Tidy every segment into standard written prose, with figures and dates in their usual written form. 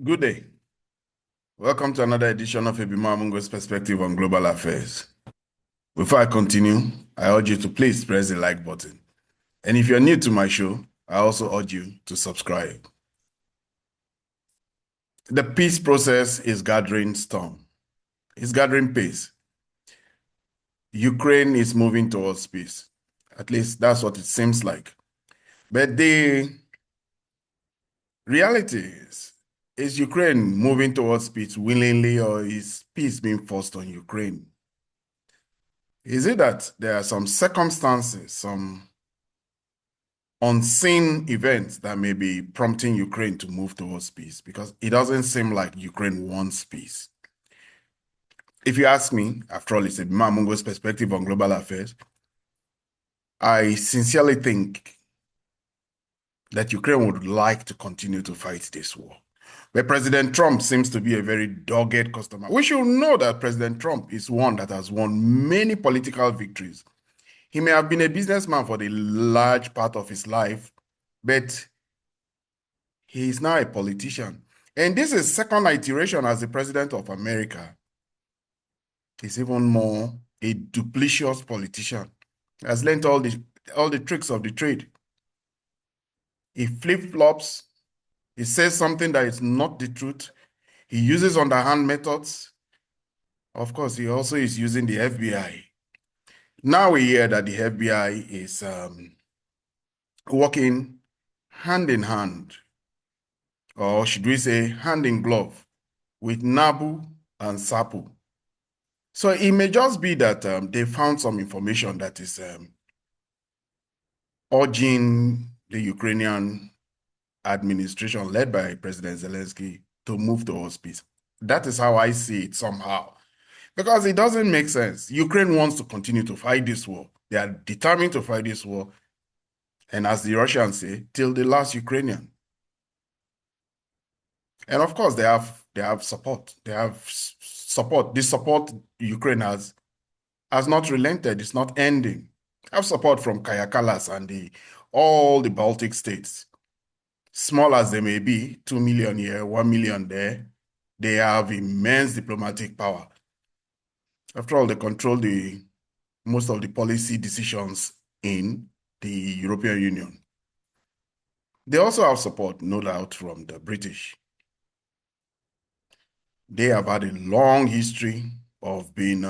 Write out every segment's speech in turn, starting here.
Good day. Welcome to another edition of Ebima Mungo's Perspective on Global Affairs. Before I continue, I urge you to please press the like button. And if you're new to my show, I also urge you to subscribe. The peace process is gathering storm. It's gathering pace. Ukraine is moving towards peace. At least that's what it seems like. But the reality is Ukraine moving towards peace willingly, or is peace being forced on Ukraine? Is it that there are some circumstances, some unseen events that may be prompting Ukraine to move towards peace? Because it doesn't seem like Ukraine wants peace. If you ask me, after all, it's a Mamungo's perspective on global affairs, I sincerely think that Ukraine would like to continue to fight this war. But President Trump seems to be a very dogged customer. We should know that President Trump is one that has won many political victories. He may have been a businessman for the large part of his life, but he is now a politician. And this is second iteration as the president of America. He's even more a duplicitous politician. He has learned all the tricks of the trade. He flip-flops. He says something that is not the truth. He uses underhand methods. Of course, he also is using the FBI. Now we hear that the FBI is working hand in hand, or should we say hand in glove, with NABU and SAPU. So it may just be that they found some information that is urging the Ukrainian administration led by President Zelensky to move towards peace. That is how I see it somehow. Because it doesn't make sense. Ukraine wants to continue to fight this war. They are determined to fight this war. And as the Russians say, till the last Ukrainian. And of course, they have support. They have support. The support Ukraine has not relented. It's not ending. They have support from Kaja Kallas and all the Baltic states. Small as they may be, 2 million here, 1 million there, they have immense diplomatic power. After all, they control most of the policy decisions in the European Union. They also have support, no doubt, from the British. They have had a long history of being,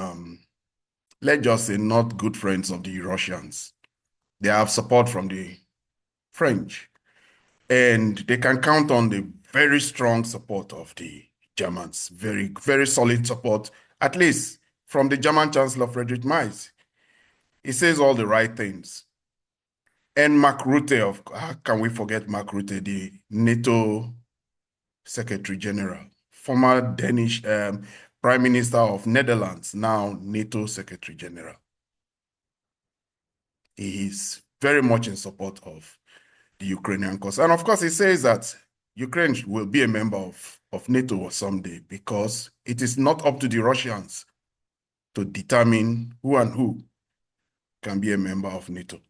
let's just say, not good friends of the Russians. They have support from the French. And they can count on the very strong support of the Germans. Very, very solid support, at least from the German Chancellor Friedrich Merz. He says all the right things. And Mark Rutte, how can we forget Mark Rutte, the NATO Secretary General, former Danish Prime Minister of Netherlands, now NATO Secretary General. He is very much in support of the Ukrainian cause. And of course, he says that Ukraine will be a member of NATO someday because it is not up to the Russians to determine who and who can be a member of NATO.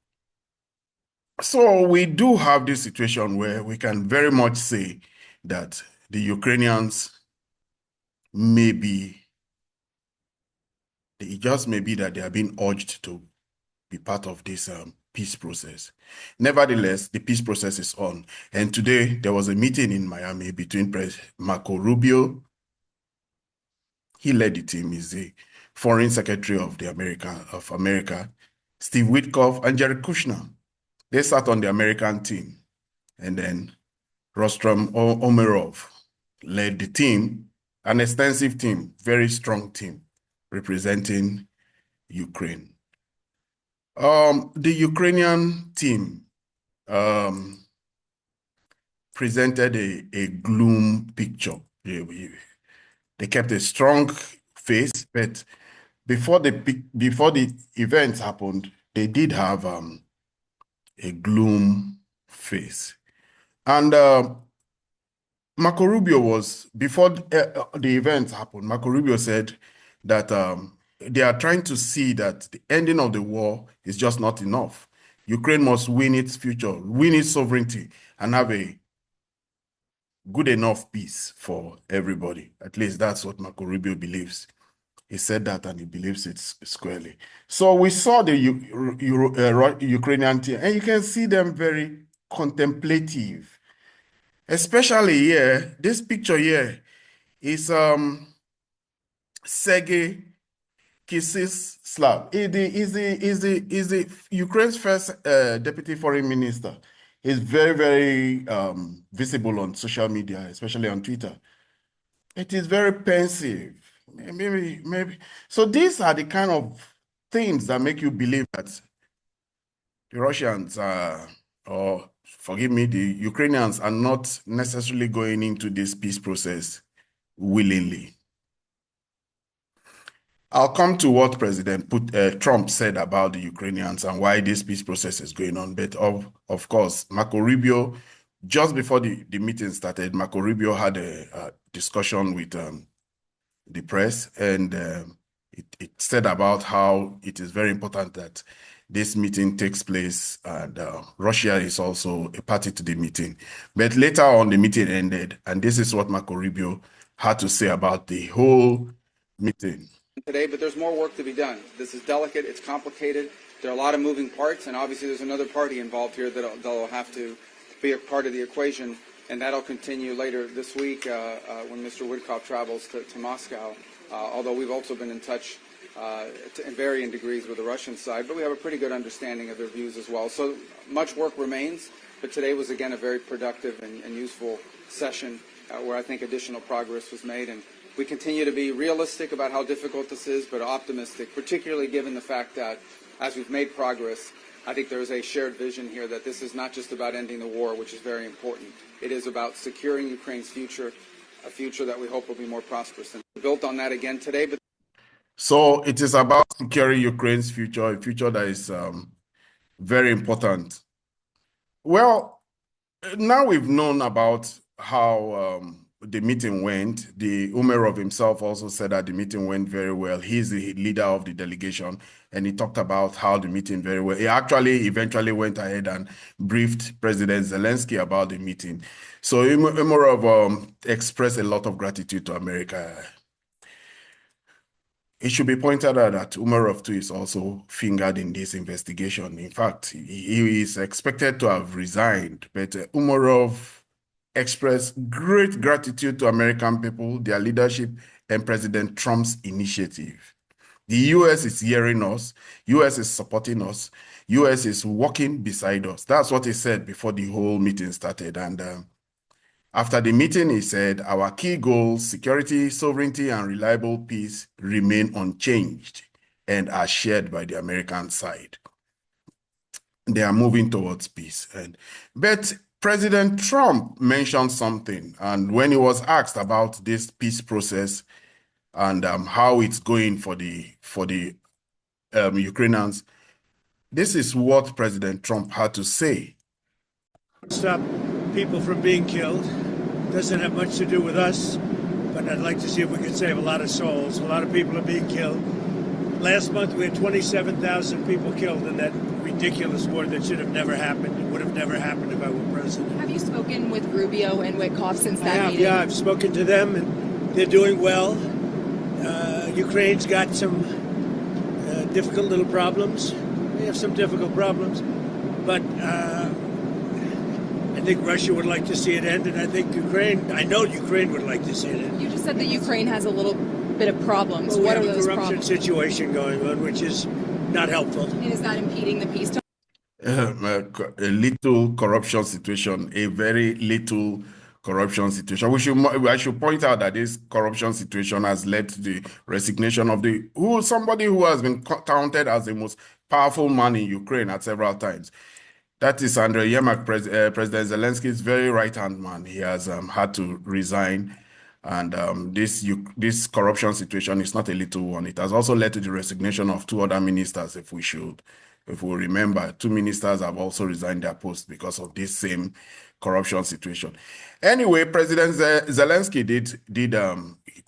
So we do have this situation where we can very much say that the Ukrainians it just may be that they are being urged to be part of this peace process. Nevertheless, the peace process is on. And today there was a meeting in Miami between Marco Rubio. He led the team. He's the Foreign Secretary of America, Steve Witkoff, and Jared Kushner. They sat on the American team. And then Rostrom Omerov led the team, an extensive team, very strong team, representing Ukraine. The Ukrainian team presented a gloom picture. They kept a strong face, but before the events happened, they did have a gloom face. And Marco Rubio was, before the events happened, Marco Rubio said that they are trying to see that the ending of the war is just not enough. Ukraine must win its future, win its sovereignty, and have a good enough peace for everybody. At least that's what Marco Rubio believes. He said that and he believes it squarely. So we saw the Ukrainian team, and you can see them very contemplative, especially here. This picture here is Sergei Kislyak. Is the Ukraine's first deputy foreign minister. He's very, very visible on social media, especially on Twitter. It is very pensive. Maybe. So these are the kind of things that make you believe that the Russians are, or forgive me, the Ukrainians are not necessarily going into this peace process willingly. I'll come to what President Trump said about the Ukrainians and why this peace process is going on. But of course, Marco Rubio, just before the meeting started, Marco Rubio had a discussion with the press, and it said about how it is very important that this meeting takes place, and Russia is also a party to the meeting. But later on, the meeting ended, and this is what Marco Rubio had to say about the whole meeting. Today, but there's more work to be done. This is delicate, it's complicated, there are a lot of moving parts, and obviously there's another party involved here that'll have to be a part of the equation, and that'll continue later this week when Mr. Witkoff travels to Moscow, although we've also been in touch in varying degrees with the Russian side, but we have a pretty good understanding of their views as well. So much work remains, but today was again a very productive and useful session where I think additional progress was made, and we continue to be realistic about how difficult this is, but optimistic, particularly given the fact that as we've made progress, I think there is a shared vision here that this is not just about ending the war, which is very important. It is about securing Ukraine's future, a future that we hope will be more prosperous. And built on that again today. So it is about securing Ukraine's future, a future that is very important. Well, now we've known about how the meeting went. The Umerov himself also said that the meeting went very well. He's the leader of the delegation, and he talked about how the meeting very well. He actually eventually went ahead and briefed President Zelensky about the meeting. So Umerov expressed a lot of gratitude to America. It should be pointed out that Umerov too is also fingered in this investigation. In fact, he is expected to have resigned, but Umerov expressed great gratitude to American people, their leadership, and President Trump's initiative. The US is hearing us, US is supporting us, US is walking beside us. That's what he said before the whole meeting started. And after the meeting, he said, our key goals, security, sovereignty, and reliable peace remain unchanged and are shared by the American side. They are moving towards peace. But President Trump mentioned something, and when he was asked about this peace process and how it's going for the Ukrainians, this is what President Trump had to say. Stop people from being killed. Doesn't have much to do with us, but I'd like to see if we can save a lot of souls. A lot of people are being killed. Last month we had 27,000 people killed in that ridiculous war that should have never happened. It would have never happened if I were president. Have you spoken with Rubio and Witkoff since that meeting? Yeah, I've spoken to them, and they're doing well. Ukraine's got some difficult little problems. They have some difficult problems, but I think Russia would like to see it end, and I know Ukraine would like to see it end. You just said that Ukraine has a little bit of problems. Well, what are We those have a corruption problems? situation going on, which is not helpful. And is that impeding the peace talks? A little corruption situation, a very little corruption situation. I should point out that this corruption situation has led to the resignation of somebody who has been counted as the most powerful man in Ukraine at several times. That is Andriy Yermak, President Zelensky's very right-hand man. He has had to resign, and this corruption situation is not a little one. It has also led to the resignation of two other ministers, if we remember. Two ministers have also resigned their posts because of this same corruption situation. Anyway, President Zelensky did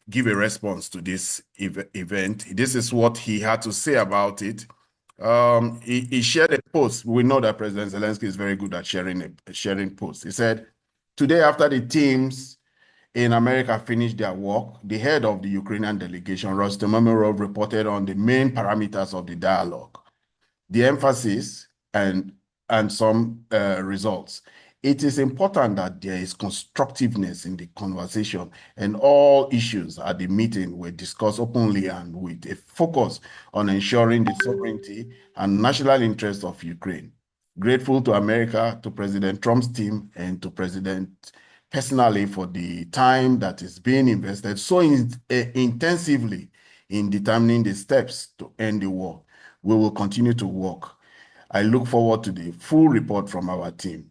give a response to this event. This is what he had to say about it. He shared a post. We know that President Zelensky is very good at sharing posts. He said, today after the teams in America finished their work, the head of the Ukrainian delegation, Rustem Umerov, reported on the main parameters of the dialogue, the emphasis, and some results. It is important that there is constructiveness in the conversation, and all issues at the meeting were discussed openly and with a focus on ensuring the sovereignty and national interests of Ukraine. Grateful to America, to President Trump's team, and to President personally for the time that is being invested so intensively in determining the steps to end the war. We will continue to work. I look forward to the full report from our team.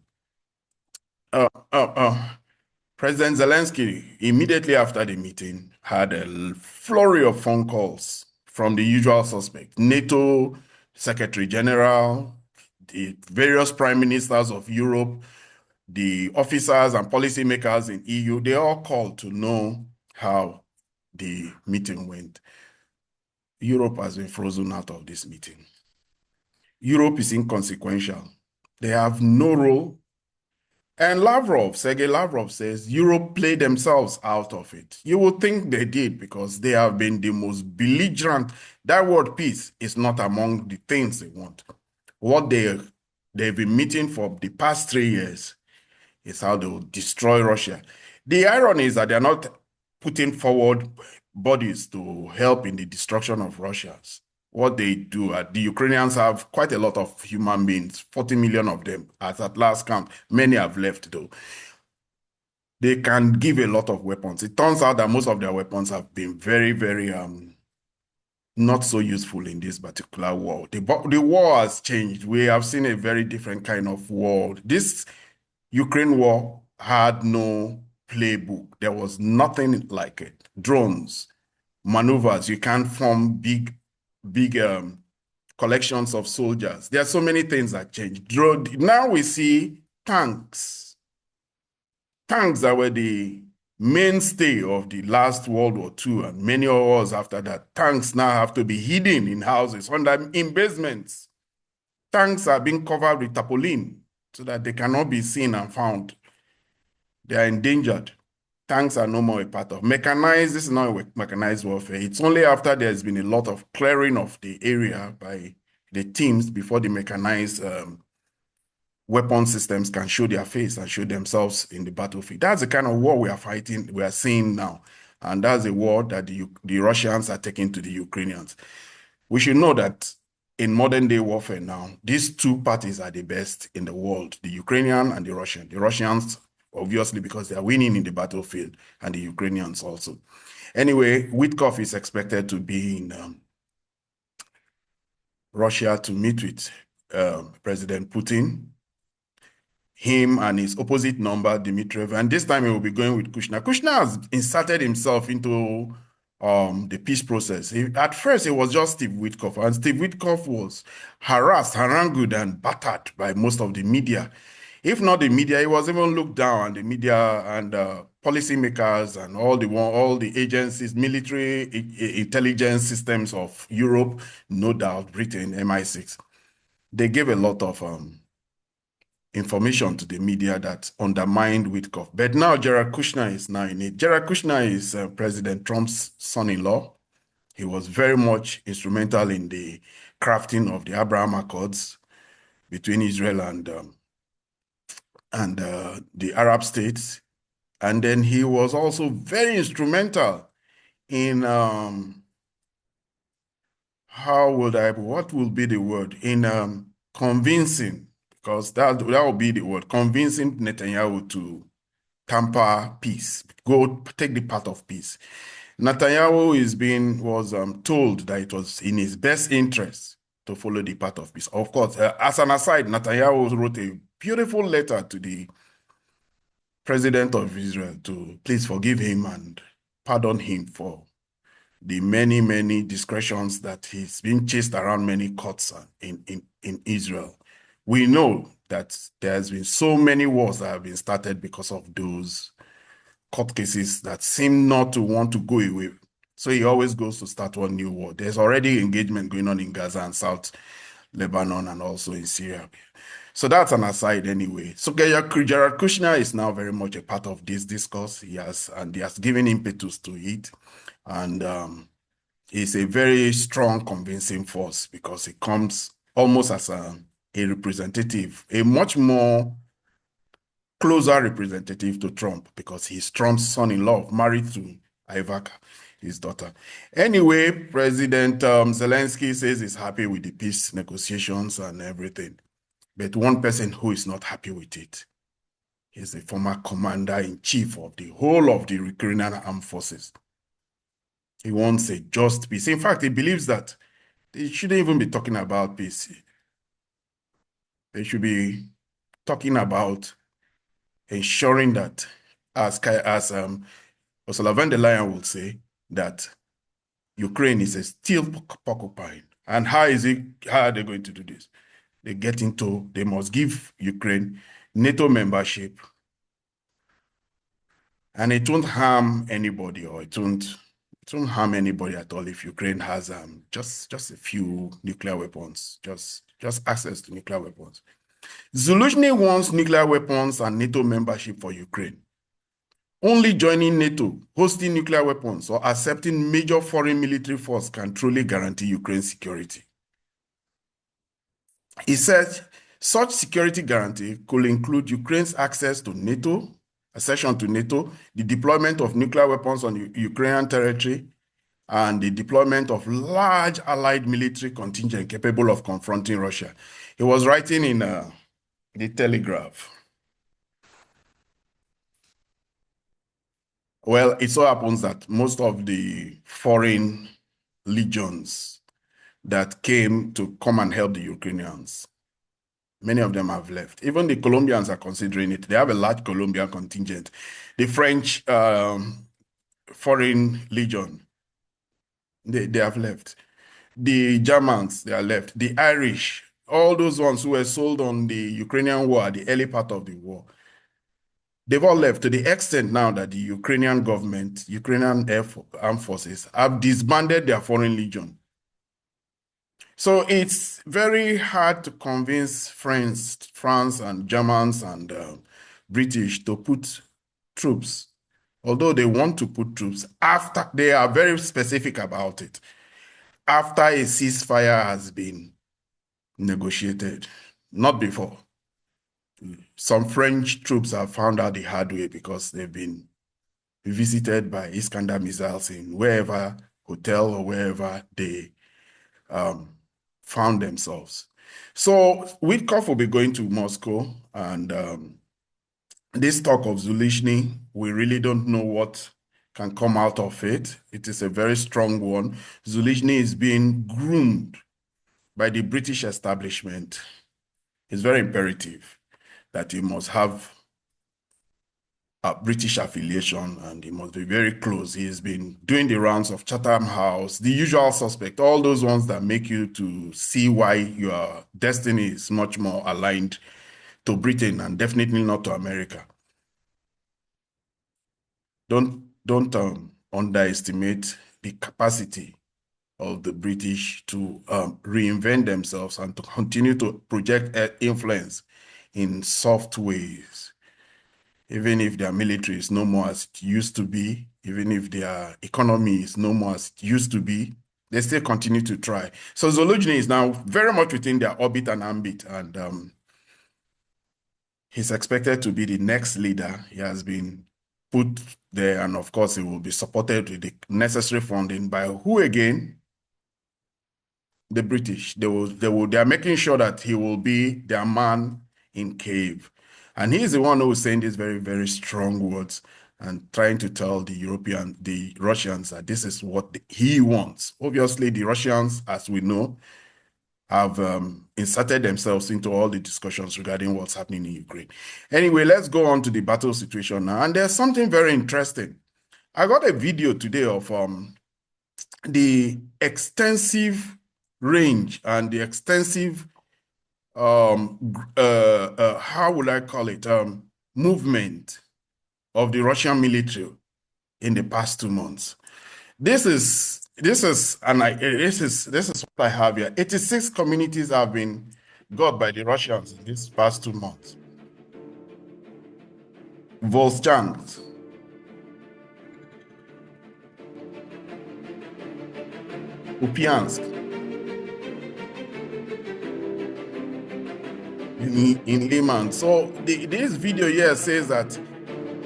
President Zelensky, immediately after the meeting, had a flurry of phone calls from the usual suspects, NATO Secretary General, the various prime ministers of Europe, the officers and policymakers in EU. They all called to know how the meeting went. Europe has been frozen out of this meeting. Europe is inconsequential. They have no role. And Sergei Lavrov says Europe played themselves out of it. You would think they did because they have been the most belligerent. That word peace is not among the things they want. What they've been meeting for the past 3 years is how they will destroy Russia. The irony is that they're not putting forward bodies to help in the destruction of Russia. What they do, the Ukrainians have quite a lot of human beings, 40 million of them, as at last count. Many have left, though. They can give a lot of weapons. It turns out that most of their weapons have been very, very not so useful in this particular war. The war has changed. We have seen a very different kind of war. This Ukraine war had no playbook. There was nothing like it. Drones, maneuvers. You can't form big collections of soldiers. There are so many things that changed. Now we see tanks. Tanks that were the mainstay of the last World War II and many wars after that. Tanks now have to be hidden in houses, in basements. Tanks are being covered with tarpaulin so that they cannot be seen and found. They are endangered. Tanks are no more a part of mechanized. This is not a mechanized warfare. It's only after there's been a lot of clearing of the area by the teams before the mechanized weapon systems can show their face and show themselves in the battlefield. That's the kind of war we are fighting, we are seeing now. And that's a war that the Russians are taking to the Ukrainians. We should know that in modern day warfare now, these two parties are the best in the world, the Ukrainian and the Russian. The Russians, obviously, because they are winning in the battlefield, and the Ukrainians also. Anyway, Witkoff is expected to be in Russia to meet with President Putin, him and his opposite number, Dmitriev, and this time he will be going with Kushner. Kushner has inserted himself into the peace process. At first, it was just Steve Witkoff, and Steve Witkoff was harassed, harangued, and battered by most of the media. If not the media, he was even looked down, and the media and policymakers and all the agencies, military intelligence systems of Europe, no doubt, Britain, MI6. They gave a lot of information to the media that undermined Witkoff. But now Jared Kushner is now in it. Jared Kushner is President Trump's son-in-law. He was very much instrumental in the crafting of the Abraham Accords between Israel and the Arab states. And then he was also very instrumental in, what will be the word? In convincing, because that will be the word, convincing Netanyahu to tamper peace, go take the path of peace. Netanyahu was told that it was in his best interest to follow the path of peace. Of course, as an aside, Netanyahu wrote a beautiful letter to the president of Israel to please forgive him and pardon him for the many, many discretions that he's been chased around many courts in Israel. We know that there's been so many wars that have been started because of those court cases that seem not to want to go away. So he always goes to start one new war. There's already engagement going on in Gaza and South Lebanon and also in Syria. So that's an aside anyway. So Jared Kushner is now very much a part of this discourse. He has given impetus to it. And he's a very strong, convincing force because he comes almost as a representative, a much more closer representative to Trump because he's Trump's son-in-law, married to Ivanka, his daughter. Anyway, President Zelensky says he's happy with the peace negotiations and everything. But one person who is not happy with it is the former commander-in-chief of the whole of the Ukrainian armed forces. He wants a just peace. In fact, he believes that they shouldn't even be talking about peace. They should be talking about ensuring that, as Ursula von der Leyen would say, that Ukraine is a steel porcupine. And how are they going to do this? They must give Ukraine NATO membership, and it won't harm anybody, or it won't harm anybody at all if Ukraine has just a few nuclear weapons, just access to nuclear weapons. Zelensky wants nuclear weapons and NATO membership for Ukraine. Only joining NATO, hosting nuclear weapons, or accepting major foreign military force can truly guarantee Ukraine's security. He said such security guarantee could include Ukraine's access to NATO, accession to NATO, the deployment of nuclear weapons on Ukrainian territory, and the deployment of large allied military contingent capable of confronting Russia. He was writing in the Telegraph. Well, it so happens that most of the foreign legions that came to come and help the Ukrainians, many of them have left. Even the Colombians are considering it. They have a large Colombian contingent. The French foreign legion, they have left. The Germans, they are left. The Irish, all those ones who were sold on the Ukrainian war, the early part of the war, they've all left, to the extent now that the Ukrainian government, Ukrainian armed forces, have disbanded their foreign legion. So it's very hard to convince France and Germans and British to put troops, although they want to put troops after, they are very specific about it, after a ceasefire has been negotiated, not before. Some French troops have found out the hard way because they've been visited by Iskander missiles in wherever hotel or wherever they found themselves. So Witkoff will be going to Moscow, and this talk of Zelensky, we really don't know what can come out of it. It is a very strong one. Zelensky is being groomed by the British establishment. It's very imperative that he must have a British affiliation and he must be very close. He has been doing the rounds of Chatham House, the usual suspect, all those ones that make you to see why your destiny is much more aligned to Britain and definitely not to America. Don't underestimate the capacity of the British to reinvent themselves and to continue to project influence in soft ways. Even if their military is no more as it used to be, even if their economy is no more as it used to be, they still continue to try. So Zelensky is now very much within their orbit and ambit, and he's expected to be the next leader. He has been put there, and of course, he will be supported with the necessary funding by who again? The British. They are making sure that he will be their man in cave. And he's the one who is saying these very, very strong words and trying to tell the Russians that this is what he wants. Obviously, the Russians, as we know, have inserted themselves into all the discussions regarding what's happening in Ukraine. Anyway, let's go on to the battle situation now. And there's something very interesting. I got a video today of the extensive range and the extensive how would I call it, movement of the Russian military in the past 2 months. This is what I have here. 86 communities have been got by the Russians in these past 2 months. Volchansk, Kupiansk, in Liman. So this video here says that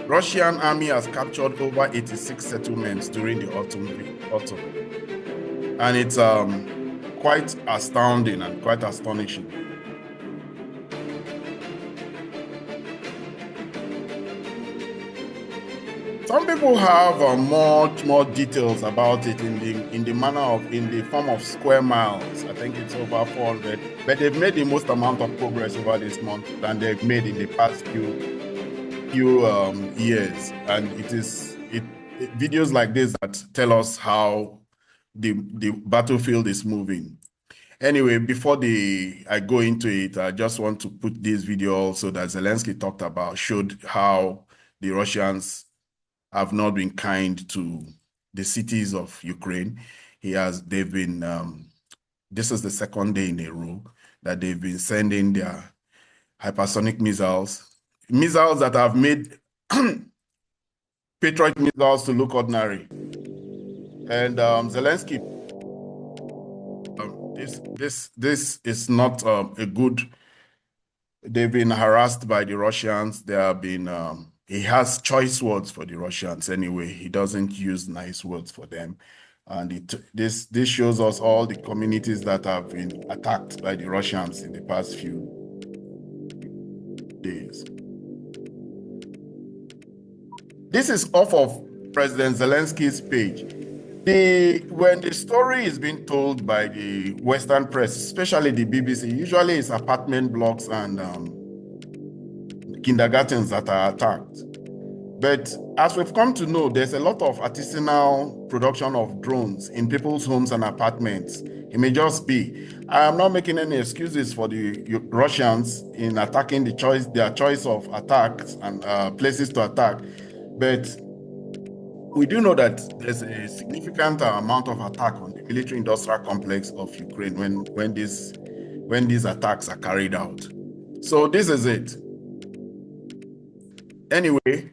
Russian army has captured over 86 settlements during the autumn. And it's quite astounding and quite astonishing. Some people have much more details about it in the form of square miles. I think it's over 400, but they've made the most amount of progress over this month than they've made in the past few years. And videos like this that tell us how the battlefield is moving. Anyway, before I go into it, I just want to put this video also that Zelensky talked about, showed how the Russians have not been kind to the cities of Ukraine. They've been, this is the second day in a row that they've been sending their hypersonic missiles that have made Patriot missiles to look ordinary. And Zelensky, this is not a good. They've been harassed by the Russians. They have been. He has choice words for the Russians anyway. He doesn't use nice words for them. And this shows us all the communities that have been attacked by the Russians in the past few days. This is off of President Zelensky's page. When the story is being told by the Western press, especially the BBC, usually it's apartment blocks and kindergartens that are attacked. But as we've come to know, there's a lot of artisanal production of drones in people's homes and apartments. It may just be. I am not making any excuses for the Russians in attacking their choice of attacks and places to attack. But we do know that there's a significant amount of attack on the military-industrial complex of Ukraine when these attacks are carried out. So this is it. Anyway,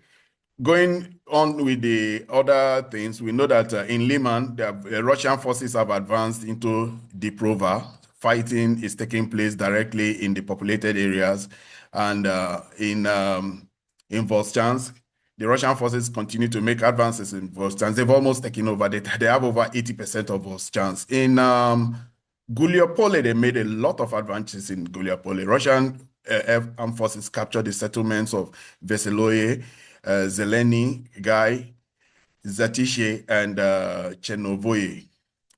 going on with the other things, we know that in Liman, the Russian forces have advanced into Diprova. Fighting is taking place directly in the populated areas, and in Volchansk, the Russian forces continue to make advances in Volchansk. They've almost taken over. They have over 80% of Volchansk. In Guliopole, they made a lot of advances in Guliopole. Russian armed forces captured the settlements of Veseloye, Zeleny, Gai, Zatishe, and Chernovoye,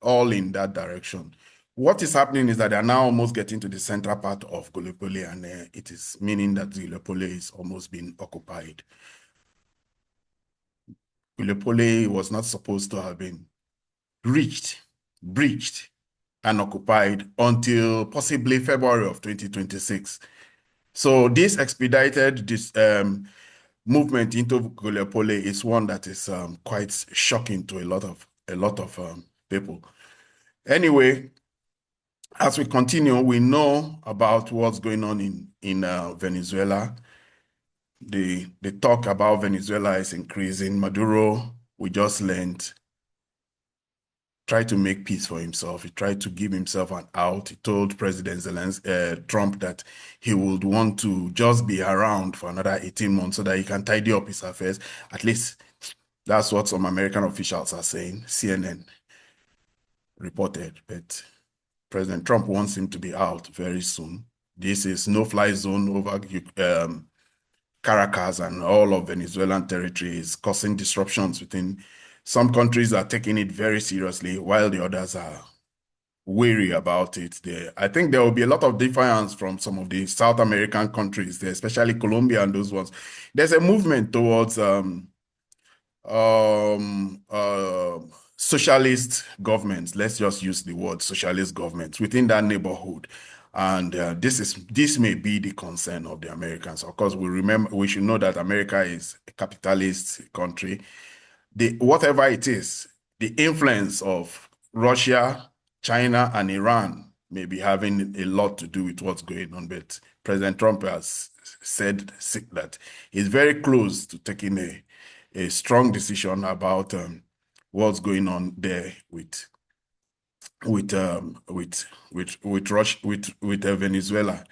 all in that direction. What is happening is that they are now almost getting to the central part of Guliopole, and it is meaning that Guliopole is almost being occupied. Guliopole was not supposed to have been breached, and occupied until possibly February of 2026. So this expedited this movement into Guliopole is one that is quite shocking to a lot of people. Anyway, as we continue, we know about what's going on in Venezuela. The talk about Venezuela is increasing. Maduro, we just learned, tried to make peace for himself. He tried to give himself an out. He told President Trump that he would want to just be around for another 18 months so that he can tidy up his affairs. At least that's what some American officials are saying. CNN reported, but President Trump wants him to be out very soon. This is no-fly zone over Caracas and all of Venezuelan territory, is causing disruptions within. Some countries are taking it very seriously, while the others are wary about it. I think there will be a lot of defiance from some of the South American countries, especially Colombia and those ones. There's a movement towards socialist governments. Let's just use the word socialist governments within that neighborhood. And this may be the concern of the Americans. Of course, we should know that America is a capitalist country. Whatever it is, the influence of Russia, China, and Iran maybe having a lot to do with what's going on. But President Trump has said that he's very close to taking a strong decision about what's going on there with Venezuela.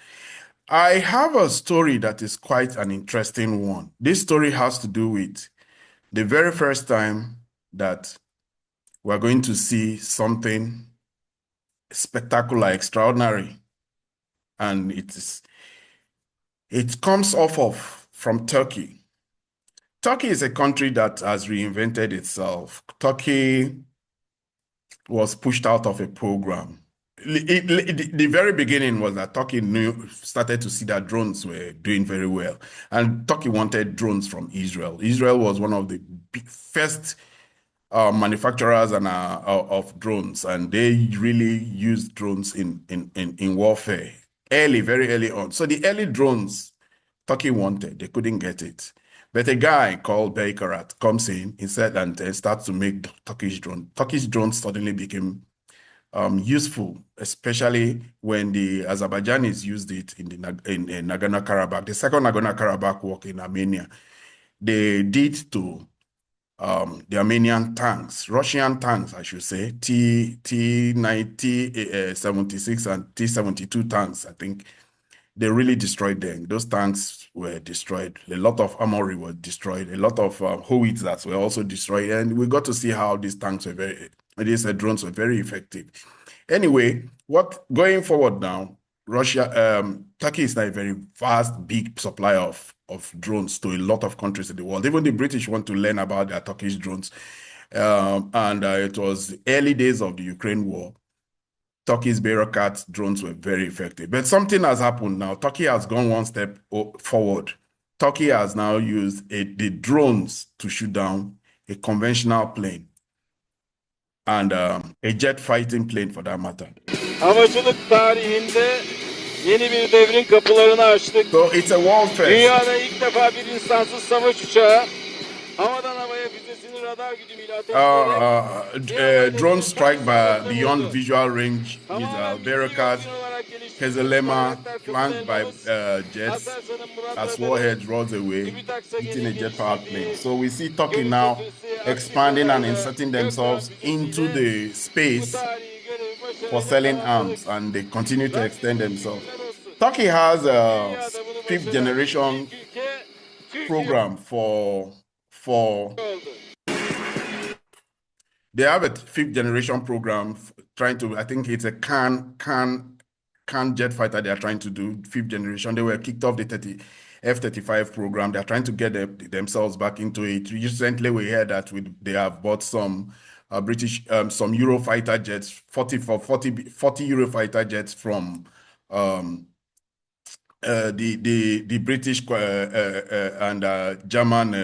I have a story that is quite an interesting one. This story has to do with the very first time that we're going to see something spectacular, extraordinary, and it comes from Turkey. Turkey is a country that has reinvented itself. Turkey was pushed out of a program. The very beginning was that Turkey started to see that drones were doing very well, and Turkey wanted drones from Israel. Israel was one of the first manufacturers of drones, and they really used drones in warfare very early on. So the early drones Turkey wanted, they couldn't get it. But a guy called Beykarat comes in, he said, and starts to make Turkish drones. Turkish drones suddenly became useful, especially when the Azerbaijanis used it in Nagorno-Karabakh. The second Nagorno-Karabakh war in Armenia, they did to the Armenian tanks, Russian tanks, I should say, T-90, 76 and T-72 tanks, I think. They really destroyed them. Those tanks were destroyed. A lot of armory was destroyed. A lot of howitzers were also destroyed. And we got to see how these tanks were these drones were very effective. Anyway, going forward now, Turkey is now a very vast, big supplier of drones to a lot of countries in the world. Even the British want to learn about their Turkish drones. It was the early days of the Ukraine war. Turkey's Bearcat drones were very effective. But something has happened now. Turkey has gone one step forward. Turkey has now used the drones to shoot down a conventional plane and a jet fighting plane for that matter. Havacılık tarihinde yeni bir devrin kapılarını açtık. So it's a world first. Dünyada ilk defa bir insansız savaş uçağı havadan havaya füzesini radar güdümüyle ateşleyerek drone strike beyond visual range with Bearcat, Kezelema, flanked by jets as warheads rolls away, hitting a jet-powered plane. So we see Turkey now expanding and inserting themselves into the space for selling arms, and they continue to extend themselves. Turkey has a fifth generation program they have a fifth generation program trying to, I think it's a can jet fighter they are trying to do, fifth generation. They were kicked off the F-35 program. They're trying to get themselves back into it. Recently, we heard that they have bought some British, some Eurofighter jets, 40 Eurofighter jets from the British and German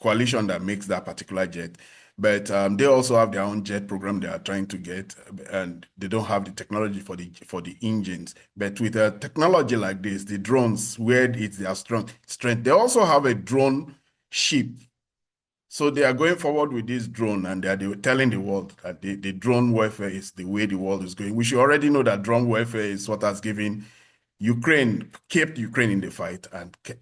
coalition that makes that particular jet. But they also have their own jet program they are trying to get, and they don't have the technology for the engines. But with a technology like this, the drones, where it's their strength, they also have a drone ship. So they are going forward with this drone, and they are telling the world that the drone warfare is the way the world is going. We should already know that drone warfare is what has given kept Ukraine in the fight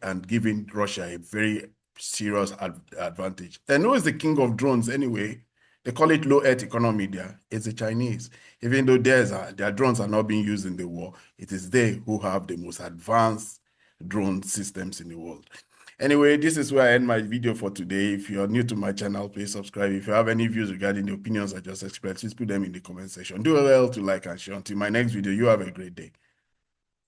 and given Russia a very serious advantage. And who is the king of drones anyway? They call it low Earth economy there. It's the Chinese. Even though their drones are not being used in the war, it is they who have the most advanced drone systems in the world. Anyway, this is where I end my video for today. If you're new to my channel, please subscribe. If you have any views regarding the opinions I just expressed, please put them in the comment section. Do well to like and share. Until my next video, you have a great day.